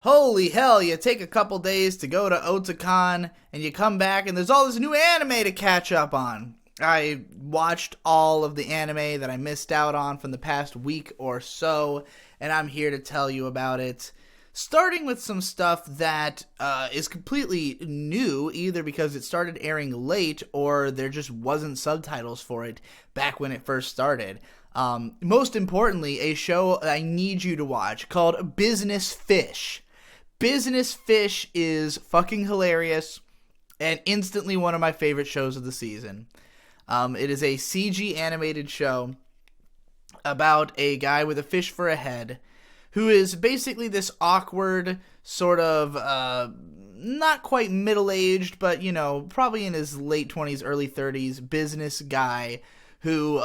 Holy hell, you take a couple days to go to Otakon, and you come back and there's all this new anime to catch up on. I watched all of the anime that I missed out on from the past week or so, and I'm here to tell you about it. Starting with some stuff that is completely new, either because it started airing late or there just wasn't subtitles for it back when it first started. Most importantly, a show I need you to watch called Business Fish. Business Fish is fucking hilarious and instantly one of my favorite shows of the season. It is a CG animated show about a guy with a fish for a head who is basically this awkward sort of, not quite middle-aged, but, probably in his late 20s, early 30s business guy who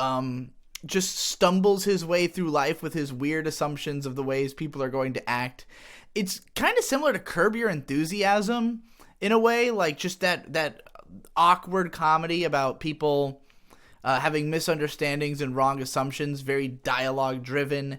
just stumbles his way through life with his weird assumptions of the ways people are going to act. It's kind of similar to Curb Your Enthusiasm in a way, like just that awkward comedy about people having misunderstandings and wrong assumptions, very dialogue driven,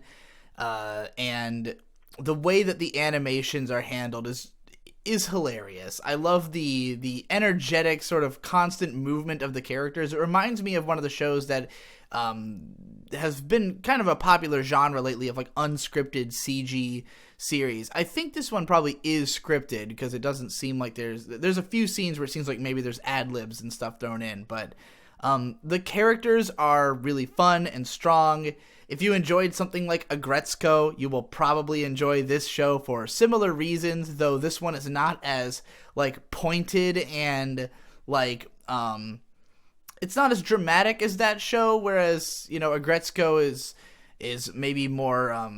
and the way that the animations are handled is hilarious. I love the energetic sort of constant movement of the characters. It reminds me of one of the shows that has been kind of a popular genre lately of like unscripted CG series. I think this one probably is scripted because it doesn't seem like there's a few scenes where it seems like maybe there's ad-libs and stuff thrown in, but the characters are really fun and strong. If you enjoyed something like Agretzko, you will probably enjoy this show for similar reasons, though this one is not as like pointed and like it's not as dramatic as that show, whereas Agretzko is maybe more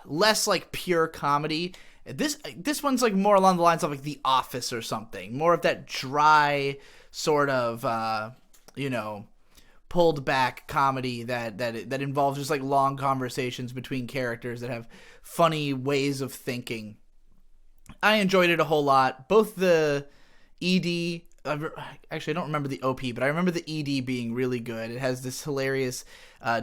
less like pure comedy. This one's like more along the lines of like The Office or something, more of that dry sort of pulled back comedy that involves just like long conversations between characters that have funny ways of thinking. I enjoyed it a whole lot. Both the ED, actually I don't remember the OP, but I remember the ED being really good. It has this hilarious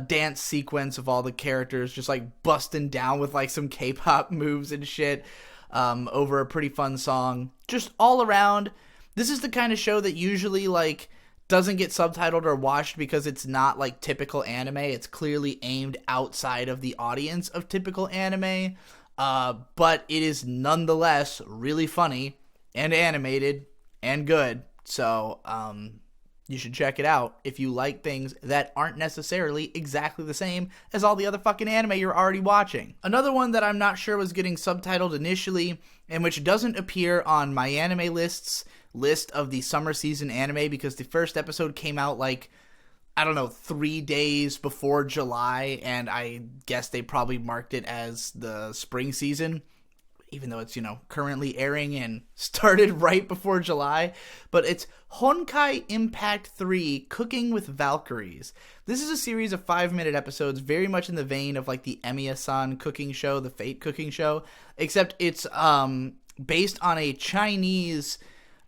dance sequence of all the characters just like busting down with like some K-pop moves and shit over a pretty fun song. Just all around, this is the kind of show that usually like doesn't get subtitled or watched because it's not like typical anime. It's clearly aimed outside of the audience of typical anime, but it is nonetheless really funny and animated and good. So you should check it out if you like things that aren't necessarily exactly the same as all the other fucking anime you're already watching. Another one that I'm not sure was getting subtitled initially, and which doesn't appear on my anime list of the summer season anime because the first episode came out like, I don't know, 3 days before July, and I guess they probably marked it as the spring season, even though it's, currently airing and started right before July. But it's Honkai Impact 3 Cooking with Valkyries. This is a series of 5-minute episodes, very much in the vein of like the Emiya-san cooking show, the Fate cooking show, except it's based on a Chinese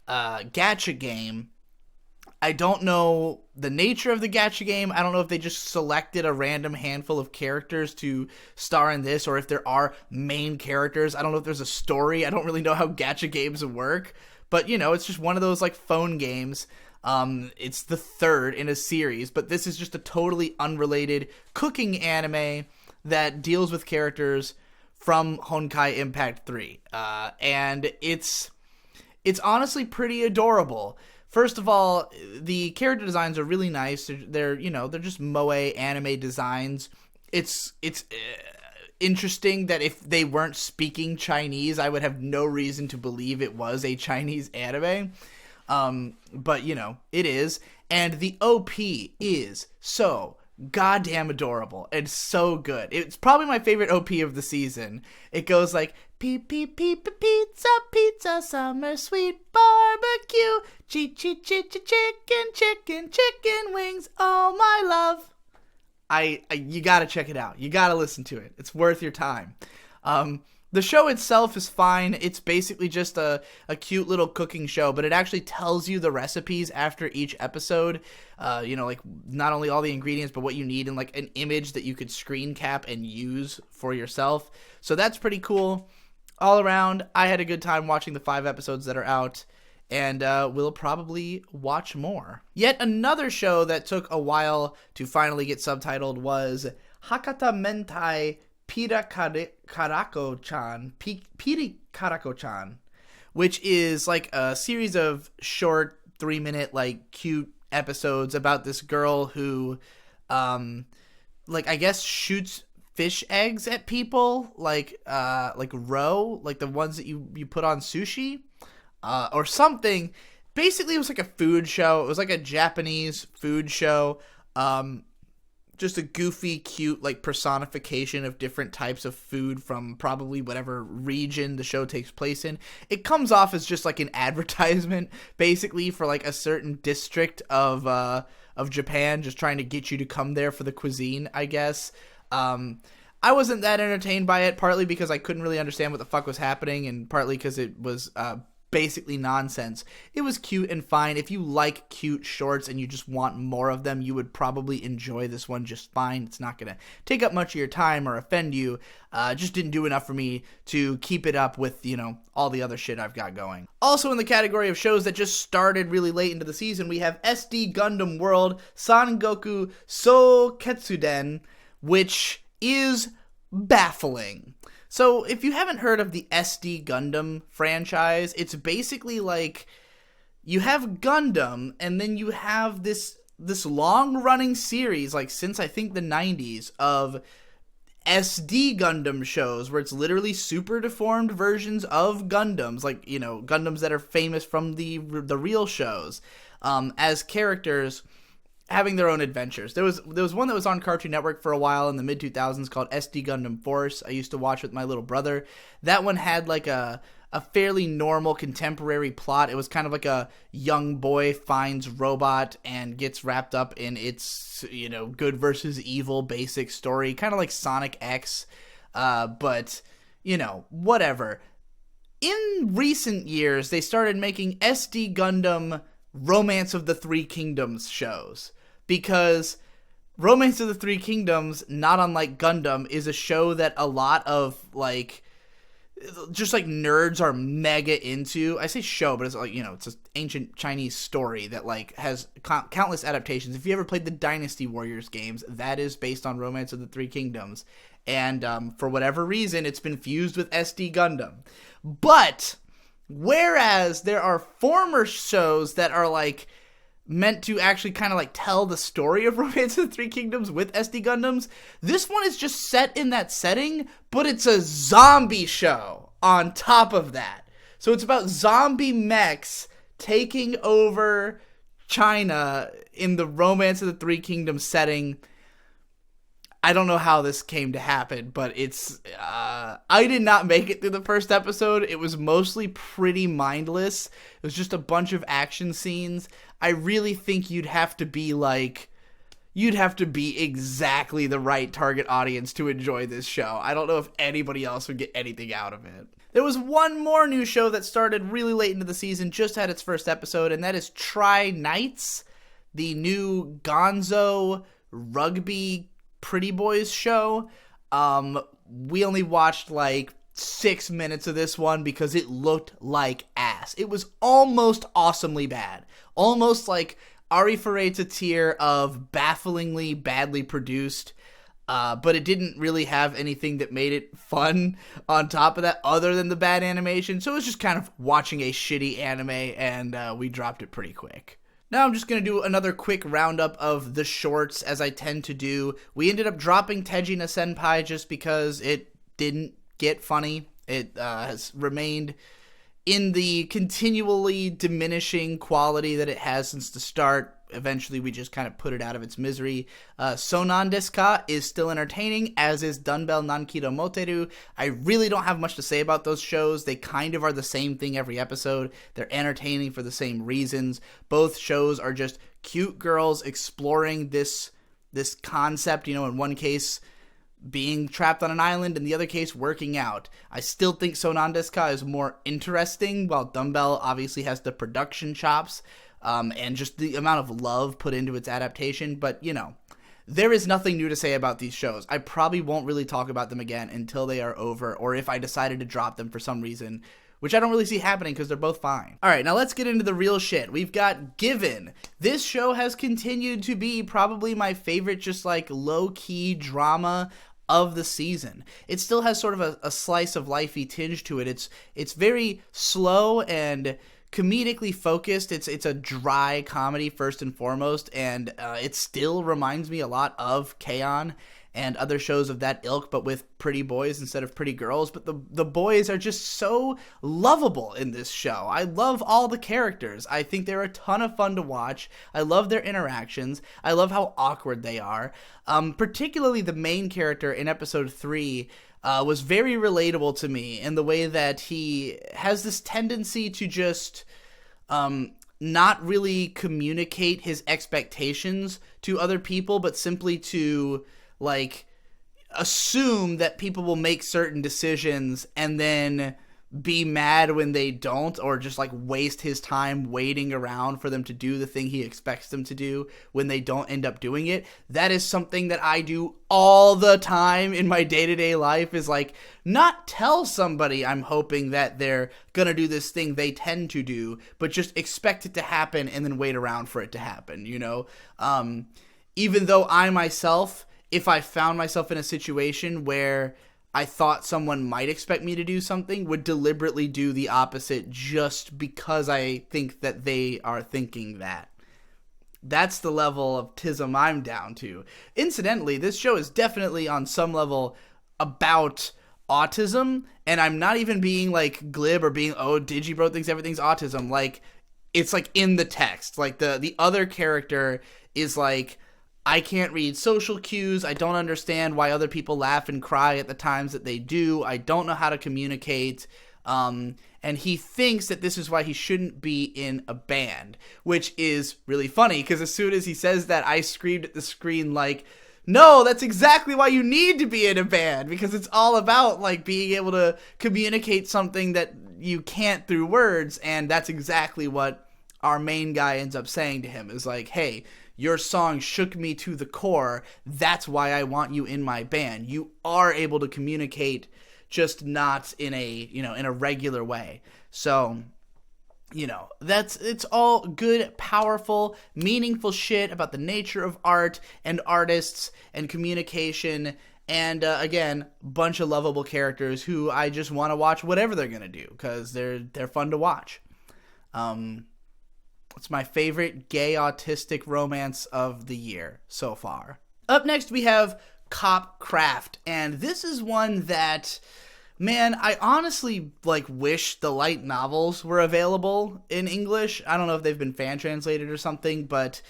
gacha game. I don't know the nature of the gacha game. I don't know if they just selected a random handful of characters to star in this, or if there are main characters. I don't know if there's a story. I don't really know how gacha games work, but it's just one of those like phone games. It's the third in a series, but this is just a totally unrelated cooking anime that deals with characters from Honkai Impact 3. And it's honestly pretty adorable. First of all, the character designs are really nice. They're just moe anime designs. It's interesting that if they weren't speaking Chinese, I would have no reason to believe it was a Chinese anime. But it is. And the OP is so goddamn adorable and so good. It's probably my favorite OP of the season. It goes like, peep, peep, peep, pizza, pizza, summer sweet barbecue, chicken wings, oh my love. You gotta check it out. You gotta listen to it. It's worth your time. The show itself is fine. It's basically just a cute little cooking show, but it actually tells you the recipes after each episode. Like not only all the ingredients, but what you need in like an image that you could screen cap and use for yourself. So that's pretty cool. all around, I had a good time watching the 5 episodes that are out, and we'll probably watch more. Yet another show that took a while to finally get subtitled was Hakata Mentai Piri Karako-chan, which is like a series of short 3-minute like cute episodes about this girl who I guess shoots fish eggs at people, like roe, like the ones that you put on sushi, or something. Basically, it was like a food show. It was like a Japanese food show. Just a goofy, cute, like, personification of different types of food from probably whatever region the show takes place in. It comes off as just like an advertisement, basically, for like a certain district of Japan, just trying to get you to come there for the cuisine, I guess. I wasn't that entertained by it, partly because I couldn't really understand what the fuck was happening, and partly because it was basically nonsense. It was cute and fine. If you like cute shorts and you just want more of them, you would probably enjoy this one just fine. It's not going to take up much of your time or offend you. Just didn't do enough for me to keep it up with, all the other shit I've got going. Also in the category of shows that just started really late into the season, we have SD Gundam World Sangoku So Ketsuden, which is baffling. So, if you haven't heard of the SD Gundam franchise, it's basically like you have Gundam, and then you have this long-running series, like since I think the 90s, of SD Gundam shows where it's literally super deformed versions of Gundams, like, Gundams that are famous from the real shows, as characters having their own adventures. There was one that was on Cartoon Network for a while in the mid-2000s called SD Gundam Force. I used to watch with my little brother. That one had like a fairly normal contemporary plot. It was kind of like a young boy finds robot and gets wrapped up in its, good versus evil basic story. Kind of like Sonic X, but, whatever. In recent years, they started making SD Gundam Romance of the Three Kingdoms shows, because Romance of the Three Kingdoms, not unlike Gundam, is a show that a lot of just nerds are mega into. I say show, but it's it's an ancient Chinese story that has countless adaptations. If you ever played the Dynasty Warriors games, that is based on Romance of the Three Kingdoms, and for whatever reason, it's been fused with SD Gundam. But whereas there are former shows that are meant to actually kind of tell the story of Romance of the Three Kingdoms with SD Gundams, this one is just set in that setting, but it's a zombie show on top of that. So it's about zombie mechs taking over China in the Romance of the Three Kingdoms setting. I don't know how this came to happen, but it's, I did not make it through the first episode. It was mostly pretty mindless. It was just a bunch of action scenes. I really think you'd have to be exactly the right target audience to enjoy this show. I don't know if anybody else would get anything out of it. There was one more new show that started really late into the season, just had its first episode, and that is Try Knights, the new Gonzo rugby Pretty Boys show. We only watched 6 minutes of this one because it looked like ass. It was almost awesomely bad. Almost like Arifureta tier of bafflingly badly produced. But it didn't really have anything that made it fun on top of that other than the bad animation. So it was just kind of watching a shitty anime, and we dropped it pretty quick. Now I'm just going to do another quick roundup of the shorts, as I tend to do. We ended up dropping Tejina Senpai just because it didn't get funny. It has remained in the continually diminishing quality that it has since the start. Eventually, we just kind of put it out of its misery. Sonan Desu Ka is still entertaining, as is Dunbell Nankido Moteru. I really don't have much to say about those shows. They kind of are the same thing every episode. They're entertaining for the same reasons. Both shows are just cute girls exploring this concept, in one case being trapped on an island, in the other case working out. I still think Sonan Desu Ka is more interesting, while Dumbbell obviously has the production chops, and just the amount of love put into its adaptation. But, there is nothing new to say about these shows. I probably won't really talk about them again until they are over, or if I decided to drop them for some reason, which I don't really see happening because they're both fine. All right, now let's get into the real shit. We've got Given. This show has continued to be probably my favorite just like low-key drama of the season. It still has sort of a slice of lifey tinge to it. It's very slow and comedically focused. It's a dry comedy first and foremost, and it still reminds me a lot of K-On! And other shows of that ilk, but with pretty boys instead of pretty girls. But the boys are just so lovable in this show. I love all the characters. I think they're a ton of fun to watch. I love their interactions. I love how awkward they are. Particularly the main character in episode 3 was very relatable to me in the way that he has this tendency to just not really communicate his expectations to other people, but simply to like assume that people will make certain decisions and then be mad when they don't, or just like waste his time waiting around for them to do the thing he expects them to do when they don't end up doing it. That is something that I do all the time in my day-to-day life, is like not tell somebody I'm hoping that they're gonna do this thing they tend to do, but just expect it to happen and then wait around for it to happen, you know? Even though I myself, if I found myself in a situation where I thought someone might expect me to do something, would deliberately do the opposite just because I think that they are thinking that. That's the level of tism I'm down to. Incidentally, this show is definitely on some level about autism, and I'm not even being like glib or being, oh, Digibro thinks everything's autism. Like, it's like in the text. Like the other character is like, I can't read social cues. I don't understand why other people laugh and cry at the times that they do. I don't know how to communicate. And he thinks that this is why he shouldn't be in a band, which is really funny because as soon as he says that, I screamed at the screen like, no, that's exactly why you need to be in a band, because it's all about like being able to communicate something that you can't through words. And that's exactly what our main guy ends up saying to him, is like, hey, your song shook me to the core. That's why I want you in my band. You are able to communicate, just not in a regular way. So, it's all good, powerful, meaningful shit about the nature of art and artists and communication. And again, bunch of lovable characters who I just want to watch whatever they're gonna do because they're fun to watch. It's my favorite gay autistic romance of the year so far. Up next, we have Cop Craft, and this is one that, man, I honestly wish the light novels were available in English. I don't know if they've been fan translated or something, but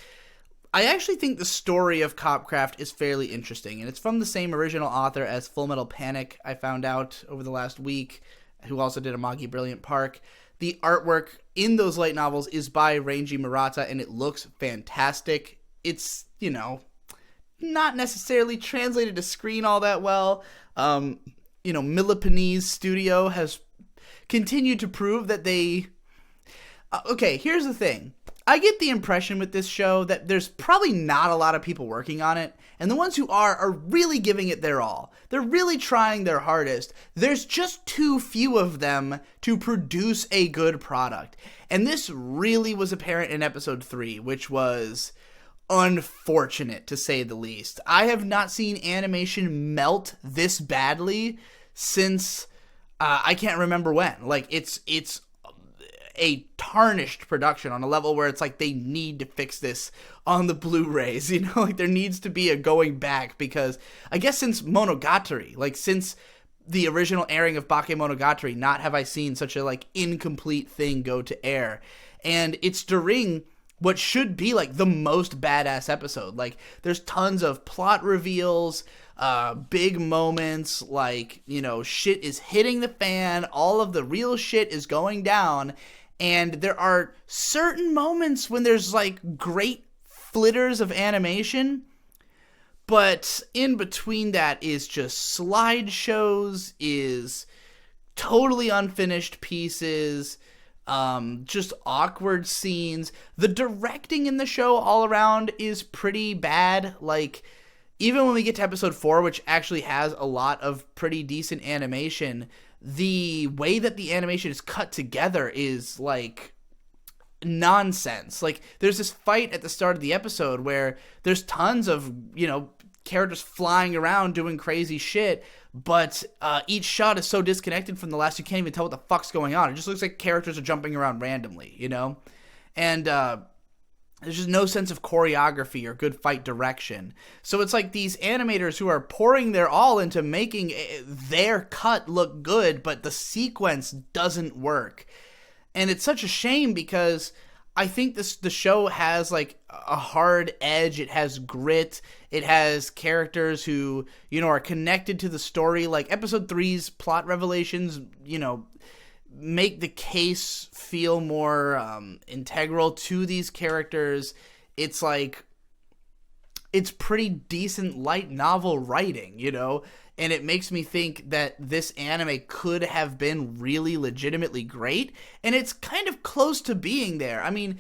I actually think the story of Cop Craft is fairly interesting, and it's from the same original author as Full Metal Panic, I found out over the last week, who also did Amagi Brilliant Park. The artwork in those light novels is by Ranji Murata, and it looks fantastic. It's, not necessarily translated to screen all that well. Millipanese Studio has continued to prove that they... okay, here's the thing. I get the impression with this show that there's probably not a lot of people working on it, and the ones who are really giving it their all. They're really trying their hardest. There's just too few of them to produce a good product. And this really was apparent in episode 3, which was unfortunate to say the least. I have not seen animation melt this badly since I can't remember when. It's a tarnished production on a level where it's like they need to fix this on the Blu-rays, there needs to be a going back, because I guess since Monogatari, since the original airing of Bakemonogatari, not have I seen such a incomplete thing go to air. And it's during what should be the most badass episode. There's tons of plot reveals, big moments, shit is hitting the fan, all of the real shit is going down. And there are certain moments when there's great flitters of animation, but in between that is just slideshows, is totally unfinished pieces, just awkward scenes. The directing in the show all around is pretty bad. even when we get to episode 4, which actually has a lot of pretty decent animation, the way that the animation is cut together is like nonsense. Like, there's this fight at the start of the episode where there's tons of, characters flying around doing crazy shit, but each shot is so disconnected from the last, you can't even tell what the fuck's going on. It just looks like characters are jumping around randomly, And there's just no sense of choreography or good fight direction. So it's like these animators who are pouring their all into making their cut look good, but the sequence doesn't work. And it's such a shame because I think the show has like a hard edge. It has grit. It has characters who, are connected to the story. Like episode 3's plot revelations, make the case feel more integral to these characters. It's like, it's pretty decent light novel writing, and it makes me think that this anime could have been really legitimately great, and it's kind of close to being there. I mean,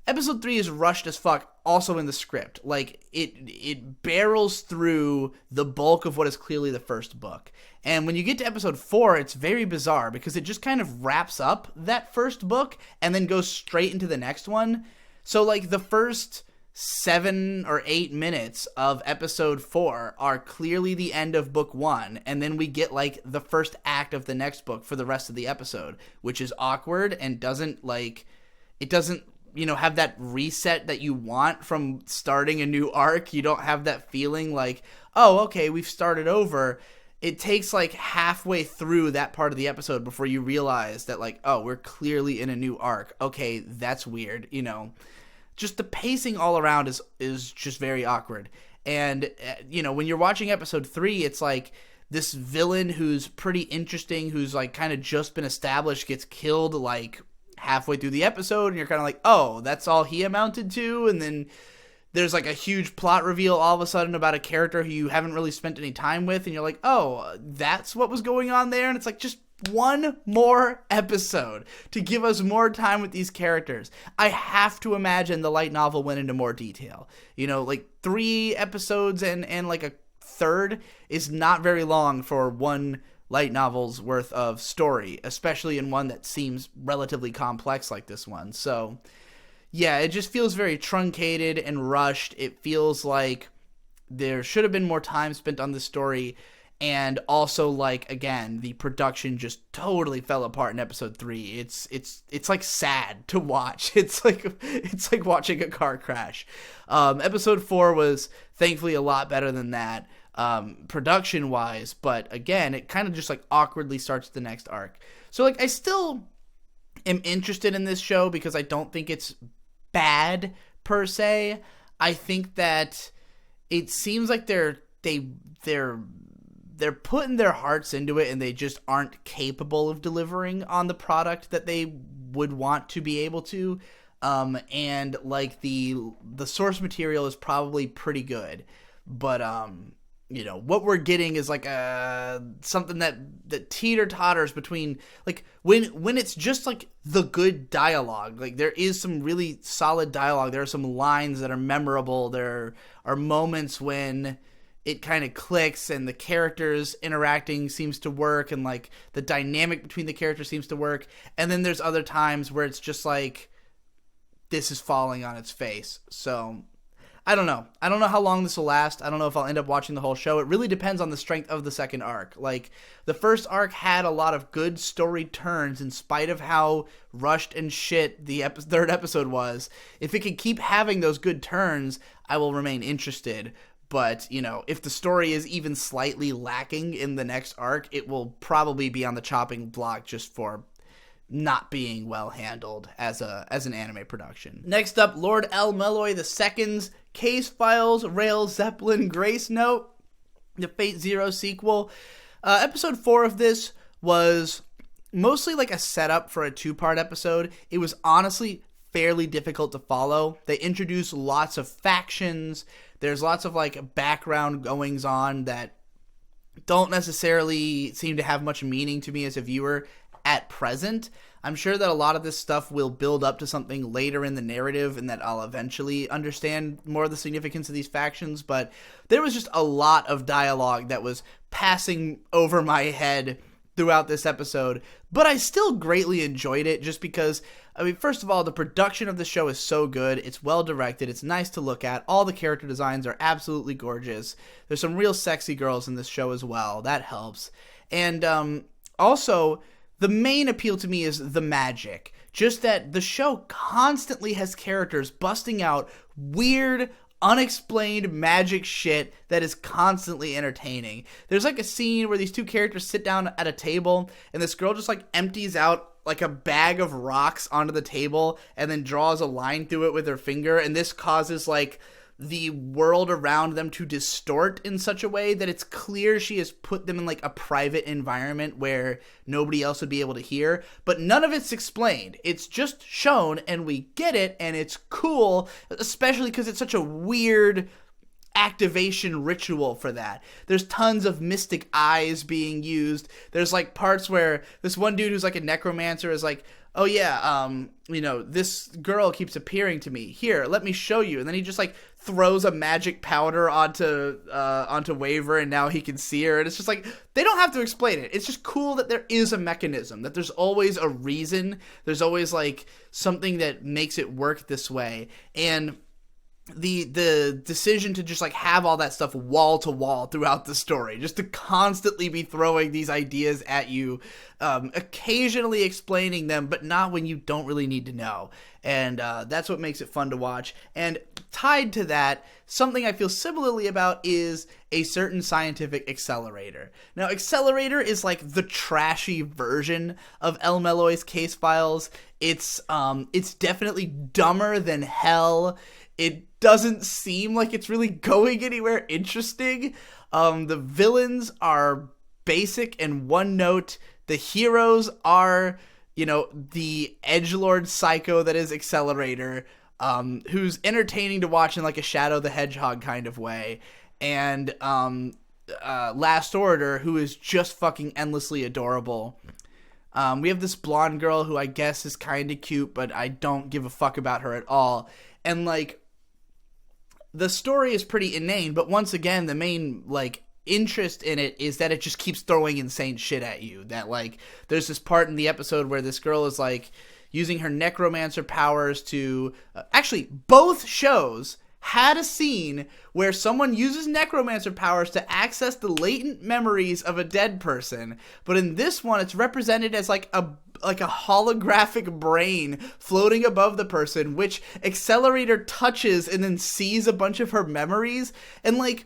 episode 3 is rushed as fuck also in the script. Like, it barrels through the bulk of what is clearly the first book. And when you get to episode 4, it's very bizarre because it just kind of wraps up that first book and then goes straight into the next one. So, like, the first 7 or 8 minutes of episode 4 are clearly the end of book 1, and then we get, like, the first act of the next book for the rest of the episode, which is awkward and doesn't have that reset that you want from starting a new arc. You don't have that feeling like, oh, okay, we've started over. It takes like halfway through that part of the episode before you realize that, like, oh, we're clearly in a new arc. Okay, that's weird, Just the pacing all around is just very awkward. And, when you're watching episode 3, it's like this villain who's pretty interesting, who's like kind of just been established, gets killed like halfway through the episode, and you're kind of like, oh, that's all he amounted to. And then there's like a huge plot reveal all of a sudden about a character who you haven't really spent any time with, and you're like, oh, that's what was going on there. And it's like, just one more episode to give us more time with these characters. I have to imagine the light novel went into more detail. Like 3 episodes and like a third is not very long for one light novel's worth of story, especially in one that seems relatively complex like this one. So yeah, it just feels very truncated and rushed. It feels like there should have been more time spent on this story. And also, like, again, the production just totally fell apart in episode 3. It's like sad to watch. It's like watching a car crash. Episode 4 was thankfully a lot better than that, production wise. But again, it kind of just like awkwardly starts the next arc. So like, I still am interested in this show because I don't think it's bad per se. I think that it seems like they're putting their hearts into it, and they just aren't capable of delivering on the product that they would want to be able to. And like the source material is probably pretty good, but what we're getting is like something that teeter-totters between, like, when it's just like the good dialogue. Like, there is some really solid dialogue. There are some lines that are memorable. There are moments when it kind of clicks and the characters interacting seems to work, and like the dynamic between the characters seems to work. And then there's other times where it's just like, this is falling on its face. So I don't know how long this will last. I don't know if I'll end up watching the whole show. It really depends on the strength of the second arc. Like, the first arc had a lot of good story turns in spite of how rushed and shit the third episode was. If it can keep having those good turns, I will remain interested. But, if the story is even slightly lacking in the next arc, it will probably be on the chopping block just for not being well handled as an anime production. Next up, Lord el-melloi II's Case Files, Rail Zeppelin, Grace Note, the Fate Zero sequel. Episode 4 of this was mostly like a setup for a 2-part episode. It was honestly fairly difficult to follow. They introduce lots of factions. There's lots of like background goings on that don't necessarily seem to have much meaning to me as a viewer at present. I'm sure that a lot of this stuff will build up to something later in the narrative and that I'll eventually understand more of the significance of these factions, but there was just a lot of dialogue that was passing over my head throughout this episode, but I still greatly enjoyed it just because, I mean, first of all, the production of the show is so good. It's well directed. It's nice to look at. All the character designs are absolutely gorgeous. There's some real sexy girls in this show as well. That helps. And also, the main appeal to me is the magic. Just that the show constantly has characters busting out weird, unexplained magic shit that is constantly entertaining. There's like a scene where these two characters sit down at a table and this girl just like empties out like a bag of rocks onto the table and then draws a line through it with her finger, and this causes like the world around them to distort in such a way that it's clear she has put them in like a private environment where nobody else would be able to hear, but none of it's explained. It's just shown and we get it, and it's cool, especially because it's such a weird activation ritual for that. There's tons of mystic eyes being used. There's like parts where this one dude who's like a necromancer is like, oh yeah, this girl keeps appearing to me. Here, let me show you. And then he just like throws a magic powder onto Waver, and now he can see her. And it's just like, they don't have to explain it. It's just cool that there is a mechanism, that there's always a reason. There's always like something that makes it work this way. And the decision to just like have all that stuff wall to wall throughout the story, just to constantly be throwing these ideas at you, occasionally explaining them, but not when you don't really need to know. And that's what makes it fun to watch. And tied to that, something I feel similarly about is a certain scientific accelerator. Now, accelerator is like the trashy version of el-melloi's case files. It's definitely dumber than hell. It doesn't seem like it's really going anywhere interesting. The villains are basic and one note. The heroes are, the edgelord psycho that is Accelerator, who's entertaining to watch in like a Shadow the Hedgehog kind of way. And Last Order, who is just fucking endlessly adorable. We have this blonde girl who I guess is kind of cute, but I don't give a fuck about her at all. And like, the story is pretty inane, but once again, the main, like, interest in it is that it just keeps throwing insane shit at you. That, like, there's this part in the episode where this girl is, like, using her necromancer powers to... actually, both shows had a scene where someone uses necromancer powers to access the latent memories of a dead person, but in this one, it's represented as, like a holographic brain floating above the person, which Accelerator touches and then sees a bunch of her memories. And like,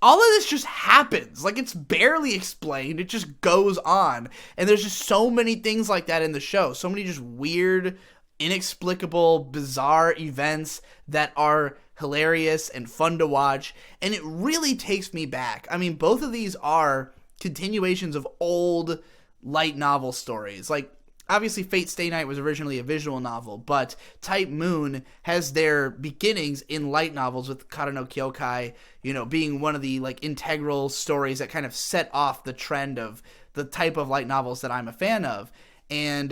all of this just happens. Like, it's barely explained. It just goes on. And there's just so many things like that in the show. So many just weird, inexplicable, bizarre events that are hilarious and fun to watch. And it really takes me back. I mean, both of these are continuations of old light novel stories. Like, obviously, Fate Stay Night was originally a visual novel, but Type Moon has their beginnings in light novels, with Kara no Kyokai, being one of the like integral stories that kind of set off the trend of the type of light novels that I'm a fan of. And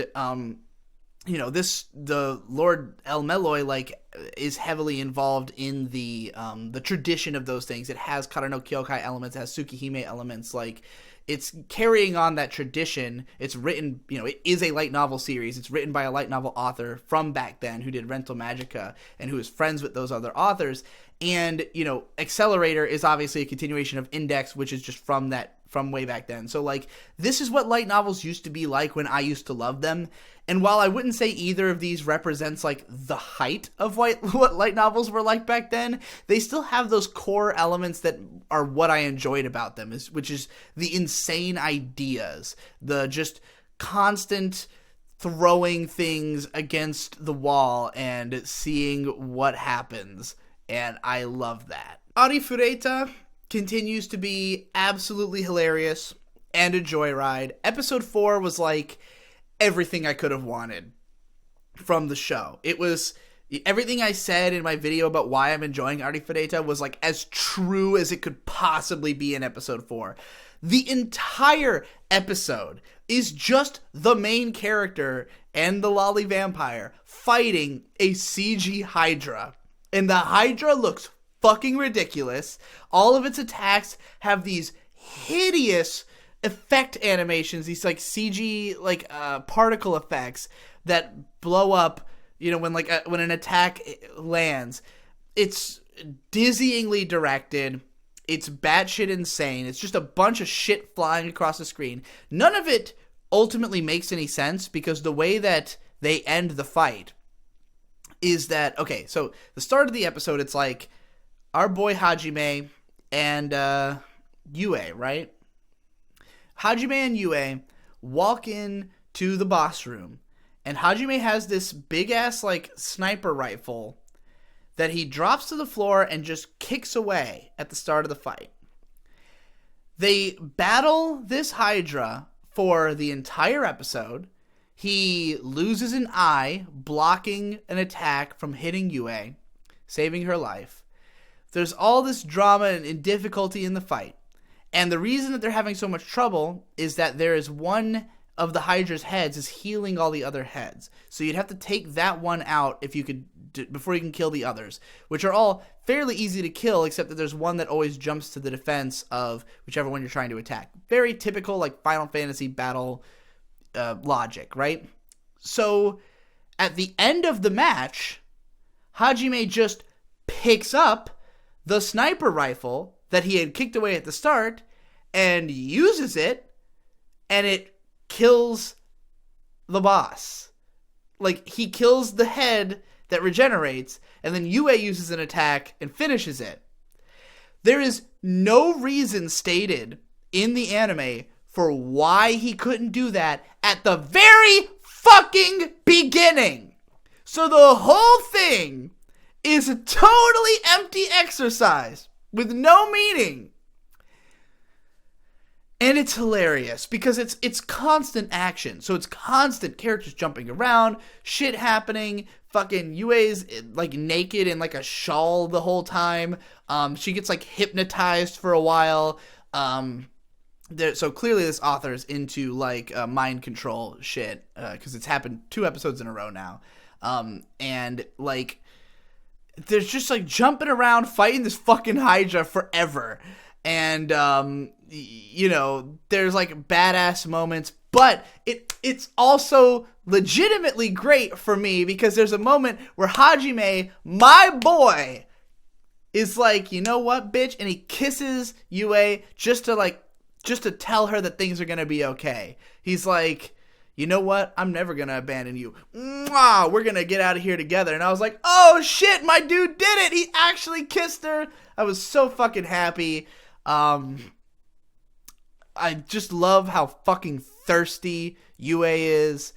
the Lord el-melloi like is heavily involved in the tradition of those things. It has Kara no Kyokai elements, it has Tsukihime elements, like it's carrying on that tradition. It's written, it is a light novel series. It's written by a light novel author from back then who did Rental Magica and who is friends with those other authors. And, Accelerator is obviously a continuation of Index, which is just from way back then. So, like, this is what light novels used to be like when I used to love them. And while I wouldn't say either of these represents, like, the height of what light novels were like back then, they still have those core elements that are what I enjoyed about them, which is the insane ideas, the just constant throwing things against the wall and seeing what happens. And I love that. Arifureta continues to be absolutely hilarious and a joyride. Episode 4 was like everything I could have wanted from the show. It was everything I said in my video about why I'm enjoying Arifureta was like as true as it could possibly be in episode 4. The entire episode is just the main character and the lolly vampire fighting a CG Hydra. And the Hydra looks fucking ridiculous. All of its attacks have these hideous effect animations, these like CG particle effects that blow up, when an attack lands. It's dizzyingly directed. It's batshit insane. It's just a bunch of shit flying across the screen. None of it ultimately makes any sense because the way that they end the fight is that, okay, so the start of the episode, it's like our boy Hajime and Yue, right? Hajime and Yue walk in to the boss room, and Hajime has this big-ass, sniper rifle that he drops to the floor and just kicks away at the start of the fight. They battle this Hydra for the entire episode. He loses an eye, blocking an attack from hitting Yue, saving her life. There's all this drama and difficulty in the fight. And the reason that they're having so much trouble is that there is one of the Hydra's heads is healing all the other heads. So you'd have to take that one out if you could before you can kill the others, which are all fairly easy to kill, except that there's one that always jumps to the defense of whichever one you're trying to attack. Very typical, Final Fantasy battle logic, right? So at the end of the match, Hajime just picks up the sniper rifle that he had kicked away at the start and uses it, and it kills the boss. He kills the head that regenerates, and then Yue uses an attack and finishes it. There is no reason stated in the anime for why he couldn't do that at the very fucking beginning. So the whole thing is a totally empty exercise with no meaning. And it's hilarious because it's constant action. So it's constant characters jumping around, shit happening. Fucking Yue's naked in a shawl the whole time. She gets hypnotized for a while. So clearly this author's into mind control shit because it's happened 2 episodes in a row now. And there's just jumping around fighting this fucking Hydra forever. And there's badass moments, but it's also legitimately great for me because there's a moment where Hajime, my boy, is you know what, bitch, and he kisses Yue just to tell her that things are gonna be okay. He's you know what, I'm never gonna abandon you. Mwah! We're gonna get out of here together. And I was like, oh shit, my dude did it. He actually kissed her. I was so fucking happy. I just love how fucking thirsty Yue is.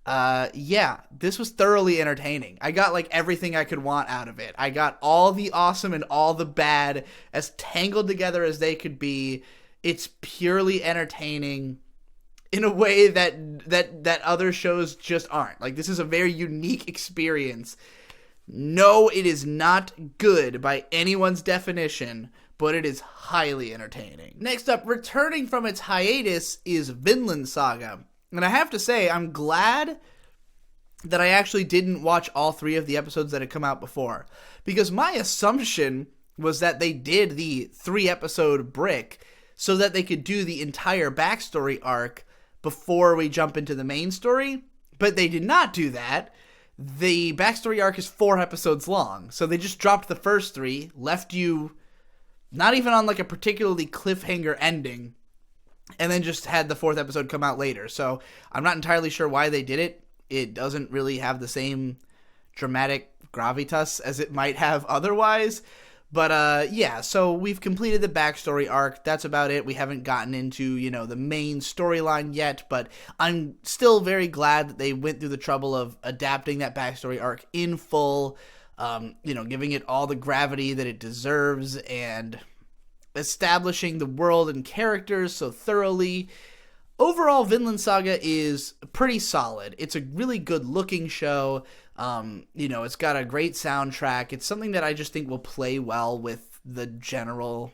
Yeah, this was thoroughly entertaining. I got everything I could want out of it. I got all the awesome and all the bad as tangled together as they could be. It's purely entertaining in a way that other shows just aren't. This is a very unique experience. No, it is not good by anyone's definition, but it is highly entertaining. Next up, returning from its hiatus is Vinland Saga. And I have to say, I'm glad that I actually didn't watch all 3 of the episodes that had come out before. Because my assumption was that they did the 3-episode brick so that they could do the entire backstory arc before we jump into the main story. But they did not do that. The backstory arc is 4 episodes long. So they just dropped the first 3, left you not even on a particularly cliffhanger ending, and then just had the 4th episode come out later. So I'm not entirely sure why they did it. It doesn't really have the same dramatic gravitas as it might have otherwise. But yeah, so we've completed the backstory arc. That's about it. We haven't gotten into, the main storyline yet, but I'm still very glad that they went through the trouble of adapting that backstory arc in full, giving it all the gravity that it deserves and establishing the world and characters so thoroughly. Overall, Vinland Saga is pretty solid. It's a really good-looking show. It's got a great soundtrack. It's something that I just think will play well with the general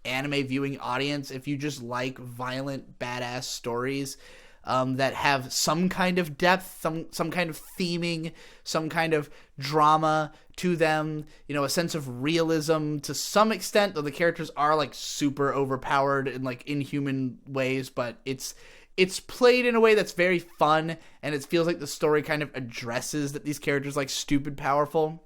anime viewing audience. If you just like violent, badass stories, that have some kind of depth, some kind of theming, some kind of drama to them, you know, a sense of realism to some extent, though the characters are like super overpowered in like inhuman ways, but it's played in a way that's very fun, and it feels like the story kind of addresses that these characters like stupid powerful.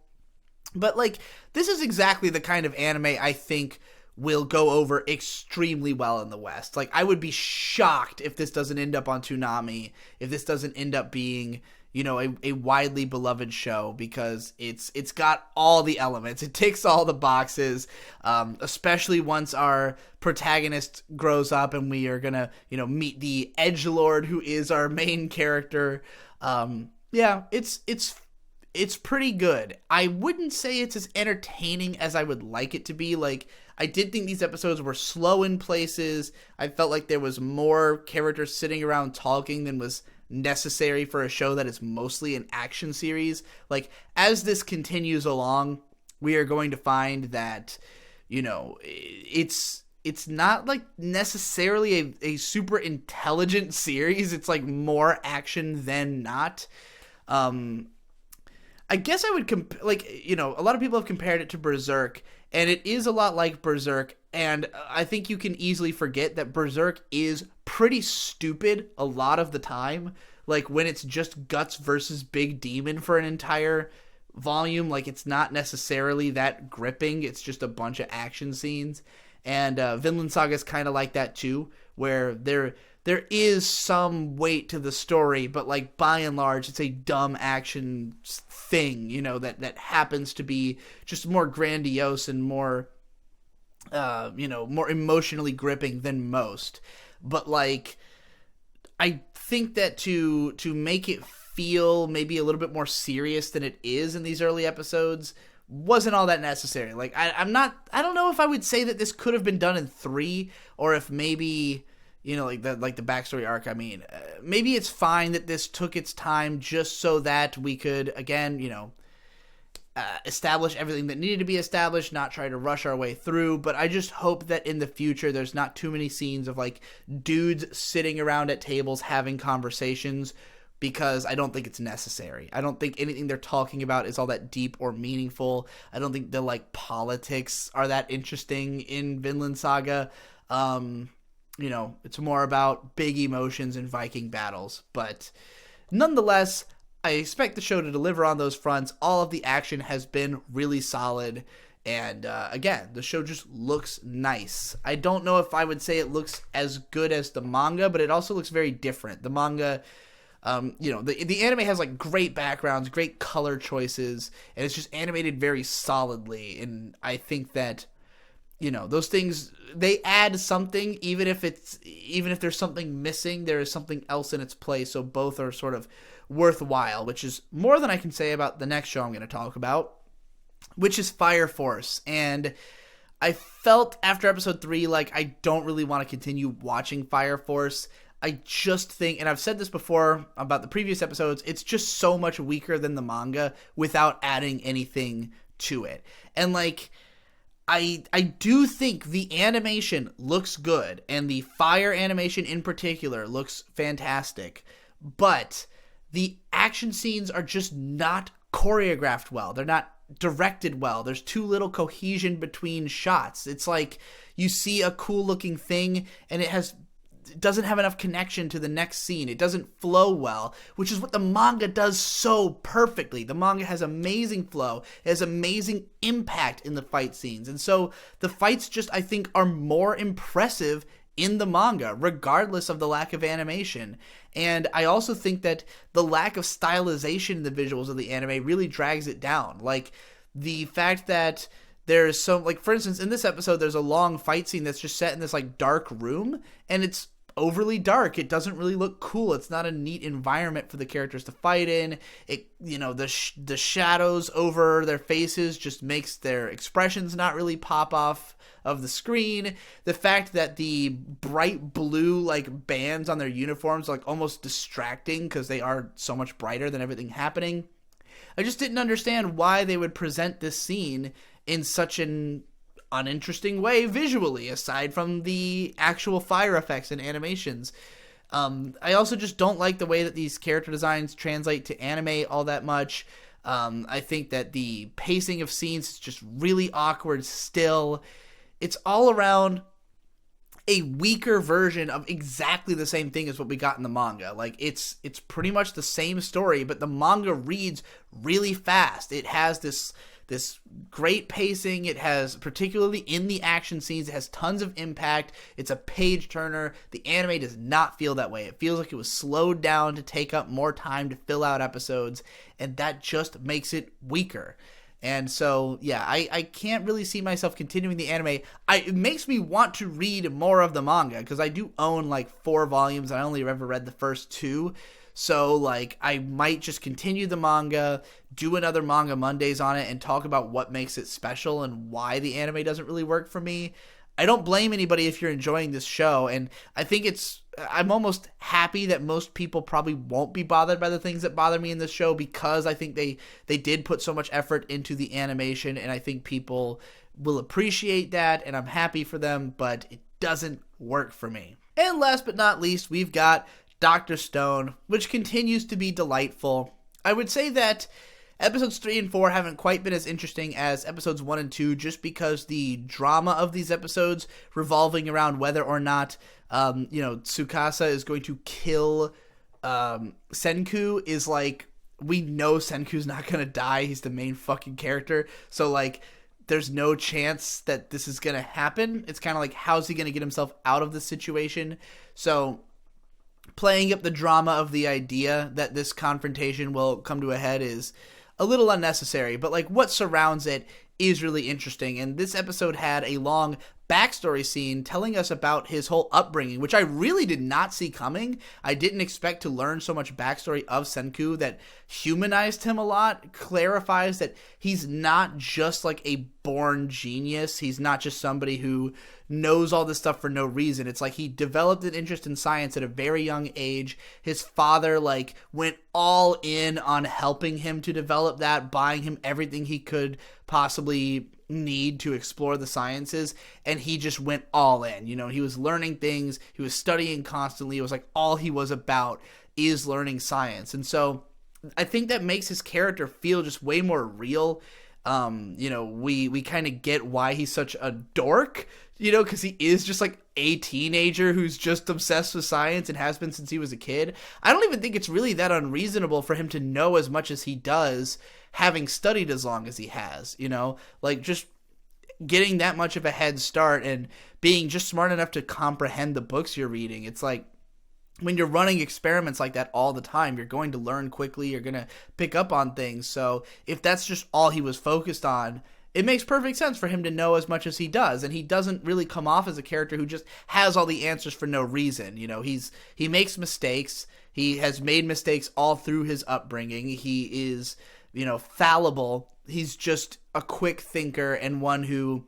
But like, this is exactly the kind of anime I think will go over extremely well in the West. Like, I would be shocked if this doesn't end up on Toonami, if this doesn't end up being, you know, a widely beloved show, because it's got all the elements. It ticks all the boxes, especially once our protagonist grows up and we are gonna, you know, meet the edgelord who is our main character. Yeah, it's pretty good. I wouldn't say it's as entertaining as I would like it to be. Like, I did think these episodes were slow in places. I felt like there was more characters sitting around talking than was necessary for a show that is mostly an action series. Like, as this continues along, we are going to find that, you know, it's not like necessarily a super intelligent series. It's like more action than not. I guess I would you know, a lot of people have compared it to Berserk, and it is a lot like Berserk, and I think you can easily forget that Berserk is pretty stupid a lot of the time. Like, when it's just Guts versus Big Demon for an entire volume, like, it's not necessarily that gripping. It's just a bunch of action scenes. And Vinland Saga is kind of like that too, where there is some weight to the story, but like, by and large, it's a dumb action thing, you know, that happens to be just more grandiose and more, you know, more emotionally gripping than most. But like, I think that to make it feel maybe a little bit more serious than it is in these early episodes wasn't all that necessary. Like, I don't know if I would say that this could have been done in 3, or if maybe, you know, like the backstory arc. I mean, maybe it's fine that this took its time just so that we could, again, you know, establish everything that needed to be established, not try to rush our way through. But I just hope that in the future there's not too many scenes of like dudes sitting around at tables having conversations, because I don't think it's necessary. I don't think anything they're talking about is all that deep or meaningful. I don't think the like politics are that interesting in Vinland Saga. You know, it's more about big emotions and Viking battles. But nonetheless, I expect the show to deliver on those fronts. All of the action has been really solid. And again, the show just looks nice. I don't know if I would say it looks as good as the manga, but it also looks very different. The manga, you know, the anime has like great backgrounds, great color choices, and it's just animated very solidly. And I think that, you know, those things, they add something, even if there's something missing, there is something else in its place. So both are sort of worthwhile, which is more than I can say about the next show I'm going to talk about, which is Fire Force. And I felt after episode 3 like I don't really want to continue watching Fire Force. I just think, and I've said this before about the previous episodes, it's just so much weaker than the manga without adding anything to it. And like, I do think the animation looks good, and the fire animation in particular looks fantastic, but the action scenes are just not choreographed well. They're not directed well. There's too little cohesion between shots. It's like you see a cool looking thing and it doesn't have enough connection to the next scene. It doesn't flow well, which is what the manga does so perfectly. The manga has amazing flow. It has amazing impact in the fight scenes. And so the fights just, I think, are more impressive in the manga, regardless of the lack of animation. And I also think that the lack of stylization in the visuals of the anime really drags it down. Like, the fact that there's so, like, for instance, in this episode, there's a long fight scene that's just set in this, like, dark room, and it's overly dark. It doesn't really look cool. It's not a neat environment for the characters to fight in. It, you know, the shadows over their faces just makes their expressions not really pop off of the screen. The fact that the bright blue like bands on their uniforms are like almost distracting because they are so much brighter than everything happening. I just didn't understand why they would present this scene in such an uninteresting way visually, aside from the actual fire effects and animations. I also just don't like the way that these character designs translate to anime all that much. I think that the pacing of scenes is just really awkward still. It's all around a weaker version of exactly the same thing as what we got in the manga. Like, it's pretty much the same story, but the manga reads really fast. It has this great pacing. It has, particularly in the action scenes, it has tons of impact. It's a page turner. The anime does not feel that way. It feels like it was slowed down to take up more time to fill out episodes, and that just makes it weaker. And so, yeah, I can't really see myself continuing the anime. It makes me want to read more of the manga, because I do own like 4 volumes. I only ever read the first 2. So, like, I might just continue the manga, do another Manga Mondays on it, and talk about what makes it special and why the anime doesn't really work for me. I don't blame anybody if you're enjoying this show, and I think I'm almost happy that most people probably won't be bothered by the things that bother me in this show, because I think they did put so much effort into the animation, and I think people will appreciate that, and I'm happy for them, but it doesn't work for me. And last but not least, we've got Dr. Stone, which continues to be delightful. I would say that episodes 3 and 4 haven't quite been as interesting as episodes 1 and 2, just because the drama of these episodes revolving around whether or not, Tsukasa is going to kill Senku is like, we know Senku's not going to die. He's the main fucking character. So, like, there's no chance that this is going to happen. It's kind of like, how's he going to get himself out of this situation? So, playing up the drama of the idea that this confrontation will come to a head is a little unnecessary, but like what surrounds it is really interesting. And this episode had a long backstory scene telling us about his whole upbringing, which I really did not see coming. I didn't expect to learn so much backstory of Senku that humanized him a lot, clarifies that he's not just like a born genius. He's not just somebody who knows all this stuff for no reason. It's like he developed an interest in science at a very young age. His father like went all in on helping him to develop that, buying him everything he could possibly need to explore the sciences, and he just went all in. You know, he was learning things, he was studying constantly. It was like all he was about is learning science. And so I think that makes his character feel just way more real. We kind of get why he's such a dork, because he is just like a teenager who's just obsessed with science and has been since he was a kid. I don't even think it's really that unreasonable for him to know as much as he does, having studied as long as he has, like just getting that much of a head start and being just smart enough to comprehend the books you're reading. It's like, when you're running experiments like that all the time, you're going to learn quickly, you're going to pick up on things. So if that's just all he was focused on, it makes perfect sense for him to know as much as he does. And he doesn't really come off as a character who just has all the answers for no reason. He makes mistakes. He has made mistakes all through his upbringing. He is, fallible. He's just a quick thinker and one who,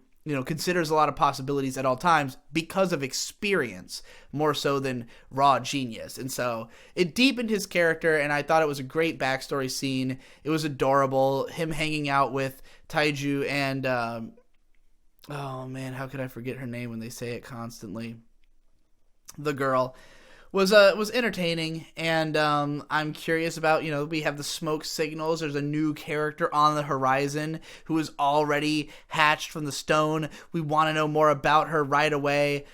considers a lot of possibilities at all times because of experience, more so than raw genius. And so it deepened his character, and I thought it was a great backstory scene. It was adorable. Him hanging out with Taiju and, oh man, how could I forget her name when they say it constantly? The girl was entertaining, and I'm curious about, we have the smoke signals. There's a new character on the horizon who is already hatched from the stone. We want to know more about her right away.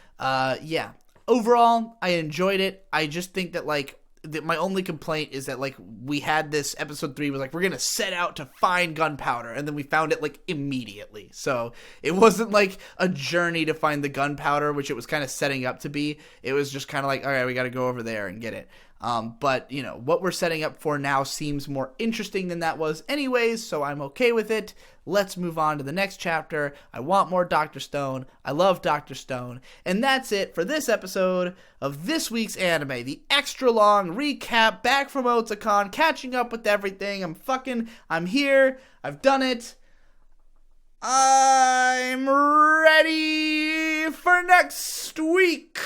Overall, I enjoyed it. I just think that, my only complaint is that, we had this episode 3 was we're going to set out to find gunpowder, and then we found it, immediately. So it wasn't, a journey to find the gunpowder, which it was kind of setting up to be. It was just kind of all right, we got to go over there and get it. But, what we're setting up for now seems more interesting than that was anyways, so I'm okay with it. Let's move on to the next chapter. I want more Dr. Stone. I love Dr. Stone. And that's it for this episode of this week's anime. The extra long recap back from Otakon, catching up with everything. I'm here. I've done it. I'm ready for next week.